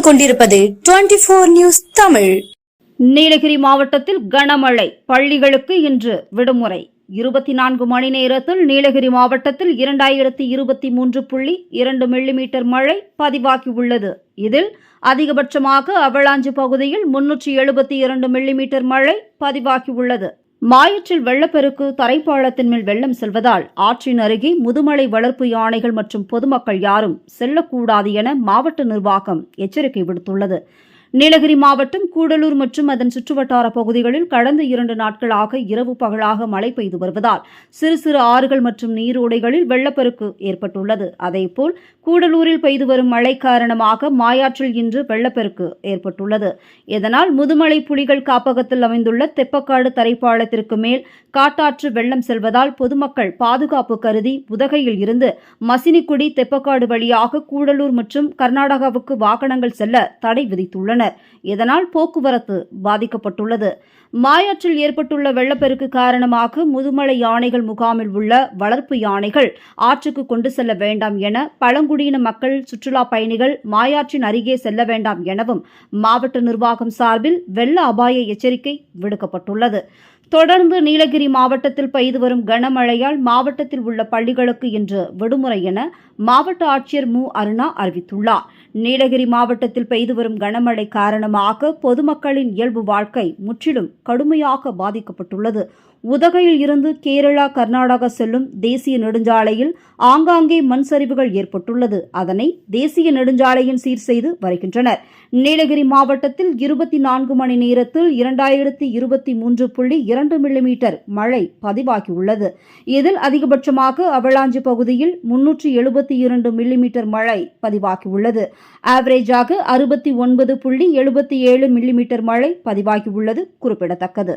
பார்த்துக் கொண்டிருப்பது 24 நியூஸ் தமிழ். நீலகிரி மாவட்டத்தில் கனமழை, பள்ளிகளுக்கு இன்று விடுமுறை. 24 மணி நேரத்தில் நீலகிரி மாவட்டத்தில் 2023.2 மில்லிமீட்டர் மழை பதிவாகியுள்ளது. இதில் அதிகபட்சமாக அவலாஞ்சி பகுதியில் 372 மில்லிமீட்டர் மழை பதிவாகியுள்ளது. மாயற்றில் வெள்ளப்பெருக்கு, தரைப்பாளத்தின் மேல் வெள்ளம் செல்வதால் ஆற்றின் அருகே முதுமலை வளர்ப்பு யானைகள் மற்றும் பொதுமக்கள் யாரும் செல்லக்கூடாது என மாவட்ட நிர்வாகம் எச்சரிக்கை விடுத்துள்ளது. நீலகிரி மாவட்டம் கூடலூர் மற்றும் அதன் சுற்றுவட்டார பகுதிகளில் கடந்த 2 நாட்களாக இரவு பகலாக மழை பெய்து வருவதால் சிறு சிறு ஆறுகள் மற்றும் நீரோடைகளில் வெள்ளப்பெருக்கு ஏற்பட்டுள்ளது. அதேபோல் கூடலூரில் பெய்து வரும் மழை காரணமாக மாயாற்றில் இன்று வெள்ளப்பெருக்கு ஏற்பட்டுள்ளது. இதனால் முதுமலை புலிகள் காப்பகத்தில் அமைந்துள்ள தெப்பக்காடு தரைப்பாளத்திற்கு மேல் காட்டாற்று வெள்ளம் செல்வதால் பொதுமக்கள் பாதுகாப்பு கருதி உதகையில் இருந்து மசினிக்குடி தெப்பக்காடு வழியாக கூடலூர் மற்றும் கர்நாடகாவுக்கு வாகனங்கள் செல்ல தடை விதித்துள்ளனர். இதனால் போக்குவரத்து பாதிக்கப்பட்டுள்ளது. மாயாற்றில் ஏற்பட்டுள்ள வெள்ளப்பெருக்கு காரணமாக முதுமலை யானைகள் முகாமில் உள்ள வளர்ப்பு யானைகள் ஆற்றுக்கு கொண்டு செல்ல வேண்டாம் என, பழங்குடியின மக்கள், சுற்றுலா பயணிகள் மாயாற்றின் அருகே செல்ல வேண்டாம் எனவும் மாவட்ட நிர்வாகம் சார்பில் வெள்ள அபாய எச்சரிக்கை விடுக்கப்பட்டுள்ளது. தொடர்ந்து நீலகிரி மாவட்டத்தில் பெய்து வரும் கனமழையால் மாவட்டத்தில் உள்ள பள்ளிகளுக்கு இன்று விடுமுறை என மாவட்ட ஆட்சியர் மு. அருணா அறிவித்துள்ளார். நீலகிரி மாவட்டத்தில் பெய்து வரும் கனமழை காரணமாக பொதுமக்களின் இயல்பு வாழ்க்கை முற்றிலும் கடுமையாக பாதிக்கப்பட்டுள்ளது. உதகையில் இருந்து கேரளா, கர்நாடகா செல்லும் தேசிய நெடுஞ்சாலையில் ஆங்காங்கே மண் சரிவுகள் ஏற்பட்டுள்ளது. அதனை தேசிய நெடுஞ்சாலையின் சீர் செய்து வருகின்றனர். நீலகிரி மாவட்டத்தில் 24 மணி நேரத்தில் 2023.2 மில்லிமீட்டர் மழை பதிவாகியுள்ளது. இதில் அதிகபட்சமாக அவலாஞ்சி பகுதியில் 372 மில்லிமீட்டர் மழை பதிவாகியுள்ளது. ஆவரேஜாக 69.77 மில்லிமீட்டர் மழை பதிவாகியுள்ளது குறிப்பிடத்தக்கது.